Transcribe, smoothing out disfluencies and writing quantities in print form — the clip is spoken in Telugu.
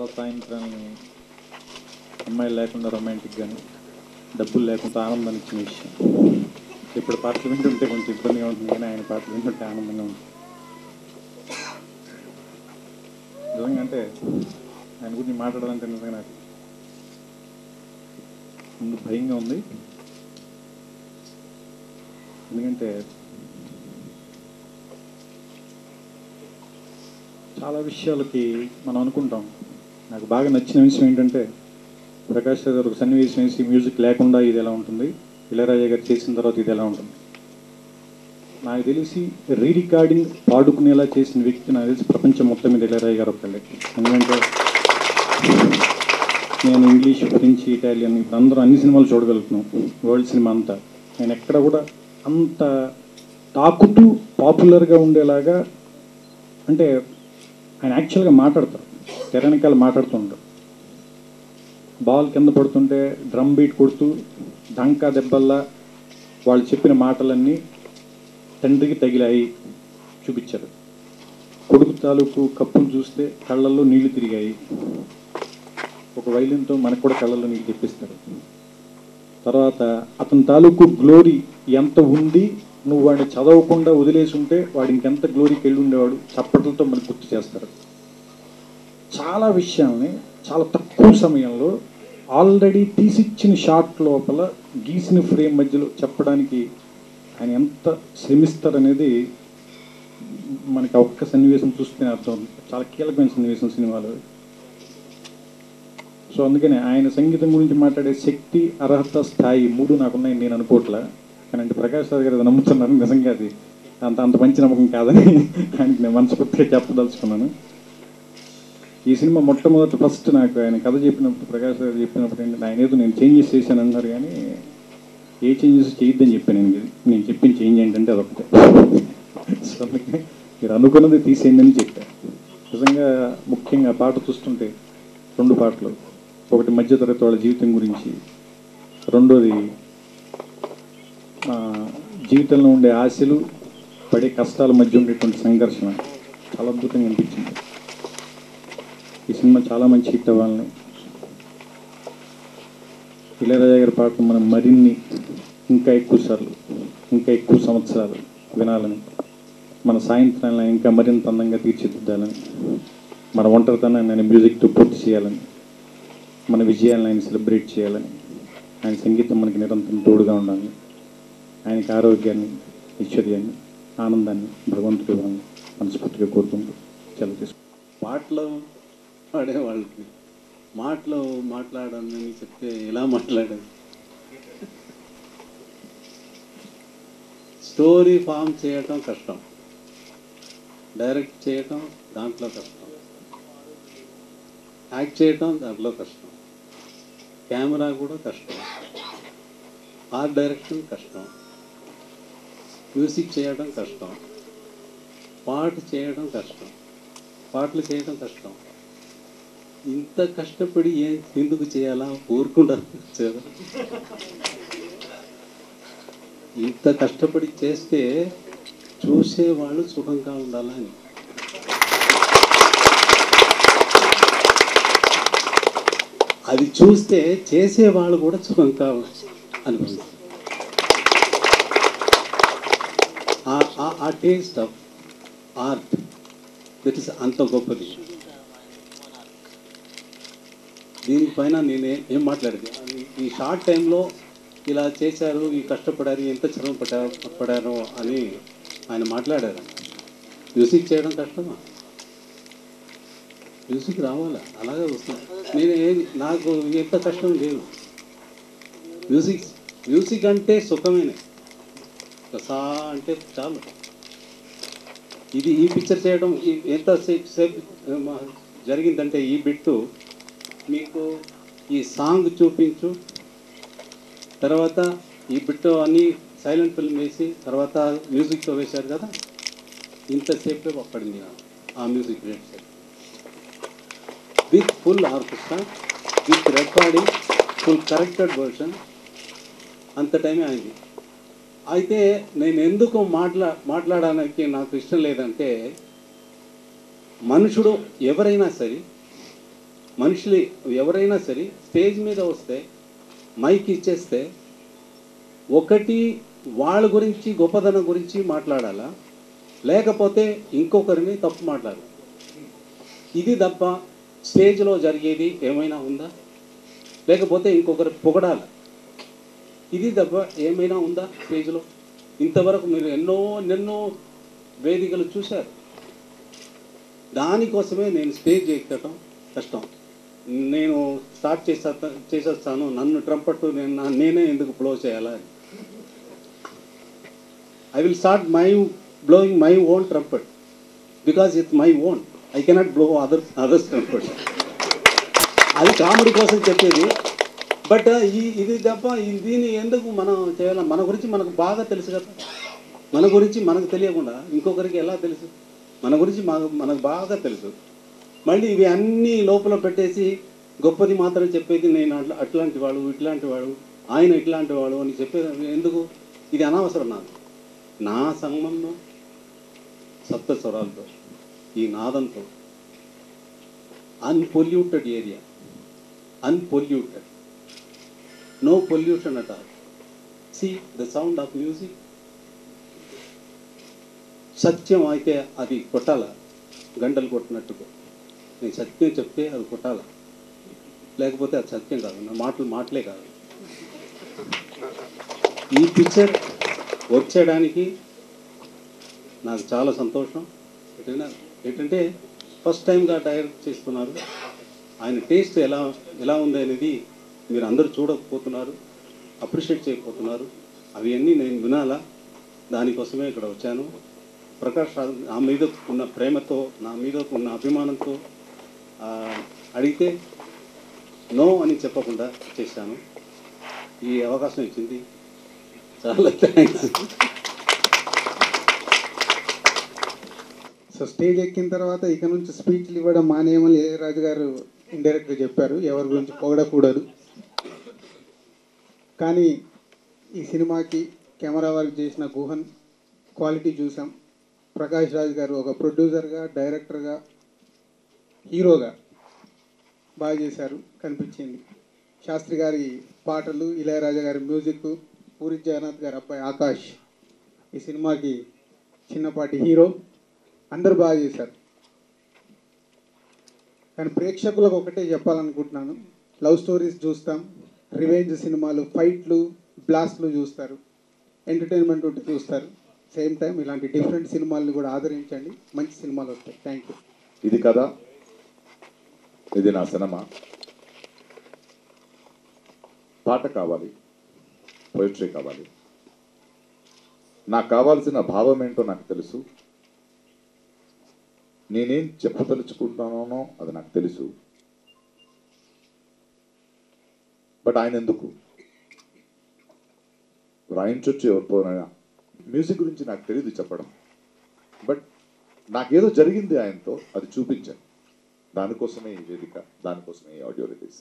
చాలా సాయంత్రాన్ని అమ్మాయిలు లేకుండా రొమాంటిక్ కానీ డబ్బులు లేకుండా ఆనందాన్ని ఇచ్చిన విషయం. ఇప్పుడు పాటలు వింటుంటే కొంచెం ఇబ్బందిగా ఉంటుంది, కానీ ఆయన పాటలు వింటుంటే ఆనందంగా ఉంటుంది. నిజంగా అంటే ఆయన గురించి మాట్లాడాలంటే నిజంగా నాకు ముందు భయంగా ఉంది. ఎందుకంటే చాలా విషయాలకి మనం అనుకుంటాం. నాకు బాగా నచ్చిన విషయం ఏంటంటే, ప్రకాష్ రాజ్ గారు ఒక సన్నివేశం వేసి మ్యూజిక్ లేకుండా ఇది ఎలా ఉంటుంది, ఇళయరాజా గారు చేసిన తర్వాత ఇది ఎలా ఉంటుంది. నాకు తెలిసి రీ రికార్డింగ్ పాడుకునేలా చేసిన వ్యక్తి నాకు తెలిసి ప్రపంచం మొత్తం మీద ఇళయరాజా గారు ఒక్కళ్ళే. ఎందుకంటే నేను ఇంగ్లీష్, ఫ్రెంచ్, ఇటాలియన్ ఇప్పుడు అందరూ అన్ని సినిమాలు చూడగలుగుతున్నాం, వరల్డ్ సినిమా అంతా. నేను ఎక్కడ కూడా అంత తాకుతూ పాపులర్గా ఉండేలాగా, అంటే ఆయన యాక్చువల్గా మాట్లాడతారు, తెర వెనకాల మాట్లాడుతూ ఉంటారు. బాల్ కింద పడుతుంటే డ్రమ్ బీట్ కొడుతూ డంకా దెబ్బల్లా వాళ్ళు చెప్పిన మాటలన్నీ తండ్రికి తగిలాయి చూపించారు. కొడుకు తాలూకు కప్పులు చూస్తే కళ్ళల్లో నీళ్లు తిరిగాయి. ఒక వైలిన్తో మనకు కూడా కళ్ళల్లో నీళ్ళు తెప్పిస్తారు. తర్వాత అతని తాలూకు గ్లోరీ ఎంత ఉంది, నువ్వు వాడిని చదవకుండా వదిలేసి ఉంటే వాడు ఇంకెంత గ్లోరీకి వెళ్ళి ఉండేవాడు, చప్పట్లతో మనకు గుర్తు చేస్తారు. చాలా విషయాల్ని చాలా తక్కువ సమయంలో ఆల్రెడీ తీసిచ్చిన షాట్ లోపల గీసిన ఫ్రేమ్ మధ్యలో చెప్పడానికి ఆయన ఎంత శ్రమిస్తారనేది మనకి ఒక్క సన్నివేశం చూస్తేనే అర్థం. చాలా కీలకమైన సన్నివేశం సినిమాలో. సో అందుకనే ఆయన సంగీతం గురించి మాట్లాడే శక్తి, అర్హత, స్థాయి మూడు నాకున్నాయని నేను అనుకోవట్లా. కానీ అంటే ప్రకాష్ రాజ్ గారు నమ్ముతున్నారు, నిజంగా అది అంత మంచి నమ్మకం కాదని ఆయనకి నేను మనస్ఫూర్తిగా చెప్పదలుచుకున్నాను. ఈ సినిమా మొట్టమొదటి ఫస్ట్ నాకు ఆయన కథ చెప్పినప్పుడు, ప్రకాష్ గారు చెప్పినప్పుడు ఏంటంటే, ఆయన ఏదో నేను చేంజెస్ చేశాను అన్నారు, కానీ ఏ చేంజెస్ చేయొద్దని చెప్పాను. నేను చెప్పిన చేంజ్ ఏంటంటే అదొకటే. సో అందుకని మీరు అనుకున్నది తీసేయండి అని చెప్పాను. నిజంగా ముఖ్యంగా పాట చూస్తుంటే రెండు పాటలు, ఒకటి మధ్యతరగతి వాళ్ళ జీవితం గురించి, రెండోది జీవితంలో ఉండే ఆశలు, పడే కష్టాల మధ్య ఉండేటువంటి సంఘర్షణ చాలా అద్భుతంగా అనిపించింది. ఈ సినిమా చాలా మంచి హిట్ అవ్వాలని, ఇళయరాజా గారి పాటలు మనం మరిన్ని ఇంకా ఎక్కువ సార్లు, ఇంకా ఎక్కువ సంవత్సరాలు వినాలని, మన సాయంత్రాలను ఇంకా మరింత అందంగా తీర్చిదిద్దాలని, మన ఒంటరితనాన్ని ఆయన మ్యూజిక్తో పూర్తి చేయాలని, మన విజయాలను ఆయన సెలబ్రేట్ చేయాలని, ఆయన సంగీతం మనకి నిరంతరం తోడుగా ఉండాలని, ఆయనకి ఆరోగ్యాన్ని, ఐశ్వర్యాన్ని, ఆనందాన్ని భగవంతుడు ఇవ్వాలని మనస్ఫూర్తిగా కోరుకుంటూ సెలవు తీసుకుంటాం. పాటలు పాడేవాళ్ళకి మాటలు మాట్లాడని చెప్తే ఎలా మాట్లాడాలి? స్టోరీ ఫామ్ చేయటం కష్టం, డైరెక్ట్ చేయటం దాంట్లో కష్టం, యాక్ట్ చేయటం దాంట్లో కష్టం, కెమెరా కూడా కష్టం, ఆర్ట్ డైరెక్షన్ కష్టం, మ్యూజిక్ చేయడం కష్టం, పాట చేయడం కష్టం, పాటలు చేయడం కష్టం. ఇంత కష్టపడి ఎందుకు చేయాలా? ఊరుకుంటారు. ఇంత కష్టపడి చేస్తే చూసేవాళ్ళు సుఖంగా ఉండాలని. అది చూస్తే చేసేవాళ్ళు కూడా సుఖంగా అనిపిస్తుంది. ఆ taste of art that is అంత గొప్పది. దీనిపైన నేను ఏం మాట్లాడేది, ఈ షార్ట్ టైంలో ఇలా చేశారు, ఈ కష్టపడారు, ఎంత శ్రమ పడారో అని ఆయన మాట్లాడారు. మ్యూజిక్ చేయడం కష్టమా? మ్యూజిక్ రావాలా? అలాగే వస్తుంది. నాకు ఎంత కష్టం లేదు. మ్యూజిక్ అంటే సుఖమేనే, సా అంటే చాలు. ఈ పిక్చర్ చేయడం ఎంత సేపు జరిగిందంటే, ఈ బిట్టు మీకు ఈ సాంగ్ చూపించు, తర్వాత ఈ బిట్టు అన్నీ సైలెంట్ ఫిల్మ్ వేసి తర్వాత మ్యూజిక్తో వేశారు కదా, ఇంతసేపే పడింది ఆ music rate set with full orchestra, with recording, full corrected version. అంత టైమే అయింది. అయితే నేను ఎందుకు మాట్లాడడానికి నాకు ఇష్టం లేదంటే, మనుషుడు ఎవరైనా సరే మనుషులు ఎవరైనా సరే స్టేజ్ మీద వస్తే మైక్ ఇచ్చేస్తే ఒకటి వాళ్ళ గురించి గొప్పదనం గురించి మాట్లాడాలా, లేకపోతే ఇంకొకరిని తప్పు మాట్లాడాలి. ఇది తప్ప స్టేజ్లో జరిగేది ఏమైనా ఉందా? లేకపోతే ఇంకొకరు పొగడాల, ఇది తప్ప ఏమైనా ఉందా స్టేజ్లో? ఇంతవరకు మీరు ఎన్నో వేదికలు చూశారు. దానికోసమే నేను స్టేజ్ ఎక్కడం కష్టం. నేను స్టార్ట్ చేసేస్తాను, నన్ను ట్రంపట్టు నేనే ఎందుకు బ్లో చేయాలా? I will start blowing my own trumpet because it's my own. I cannot blow others trumpet. అది కామెడీ కోసం చెప్పేది. బట్ ఇది తప్ప దీన్ని ఎందుకు మనం చేయాలి? మన గురించి మనకు బాగా తెలుసు కదా. మన గురించి మనకు తెలియకుండా ఇంకొకరికి ఎలా తెలుసు? మన గురించి మనకు బాగా తెలుసు. మళ్ళీ ఇవి అన్నీ లోపల పెట్టేసి గొప్పది మాత్రం చెప్పేది నేను అట్లాంటి వాడు, ఇట్లాంటి వాడు, ఆయన ఇట్లాంటి వాడు అని చెప్పేది ఎందుకు? ఇది అనవసరం. నా సంబంధం సప్త స్వరాలతో, ఈ నాదంతో, unpolluted area, unpolluted, no pollution at all. See the sound of music. సత్యం అయితే అది కొట్టాల, గంటలు కొట్టినట్టుగా. నేను సత్యం చెప్తే అది కొట్టాల, లేకపోతే అది సత్యం కాదు, నా మాటలే కాదు. ఈ పిక్చర్ వచ్చేయడానికి నాకు చాలా సంతోషం. ఏంటంటే ఫస్ట్ టైంగా డైరెక్ట్ చేస్తున్నారు. ఆయన టేస్ట్ ఎలా ఉంది అనేది మీరు అందరూ చూడకపోతున్నారు, అప్రిషియేట్ చేయకపోతున్నారు. అవి అన్నీ నేను వినాలా, దానికోసమే ఇక్కడ వచ్చాను. ప్రకాష్ రాజ్ నా మీద ఉన్న ప్రేమతో, నా మీద ఉన్న అభిమానంతో అడిగితే నో అని చెప్పకుండా చేశాను. ఈ అవకాశం ఇచ్చింది చాలా థ్యాంక్స్. సో స్టేజ్ ఎక్కిన తర్వాత ఇక నుంచి స్పీచ్లు ఇవ్వడం మానేయమని ఇళయరాజు గారు ఇండైరెక్ట్గా చెప్పారు, ఎవరి గురించి పొగడకూడదు. కానీ ఈ సినిమాకి కెమెరా వర్క్ చేసిన గుహన్ క్వాలిటీ చూసాం. ప్రకాష్ రాజ్ గారు ఒక ప్రొడ్యూసర్గా, డైరెక్టర్గా, హీరోగా బాగా చేశారు కనిపించింది. శాస్త్రి గారి పాటలు, ఇళయరాజా గారి మ్యూజిక్, పూరి జగన్నాథ్ గారి అబ్బాయి ఆకాష్ ఈ సినిమాకి చిన్నపాటి హీరో, అందరూ బాగా చేశారు. కానీ ప్రేక్షకులకు ఒకటే చెప్పాలనుకుంటున్నాను, లవ్ స్టోరీస్ చూస్తాం, రివెంజ్ సినిమాలు, ఫైట్లు, బ్లాస్ట్లు చూస్తారు, ఎంటర్టైన్మెంట్ ఉంటే చూస్తారు. సేమ్ టైం ఇలాంటి డిఫరెంట్ సినిమాలను కూడా ఆదరించండి, మంచి సినిమాలు వస్తాయి. Thank you. ఇది కదా, ఇది నా సినిమా. పాట కావాలి, పోయిట్రీ కావాలి. నాకు కావాల్సిన భావం ఏంటో నాకు తెలుసు, నేనేం చెప్పదలుచుకుంటానో అది నాకు తెలుసు. బట్ ఆయన ఎందుకు రాయించొచ్చు ఎవరితోనైనా. మ్యూజిక్ గురించి నాకు తెలియదు చెప్పడం, బట్ నాకేదో జరిగింది ఆయనతో, అది చూపించాను. దానికోసమే ఈ వేదిక, దానికోసమే ఈ ఆడియో రిలీజ్.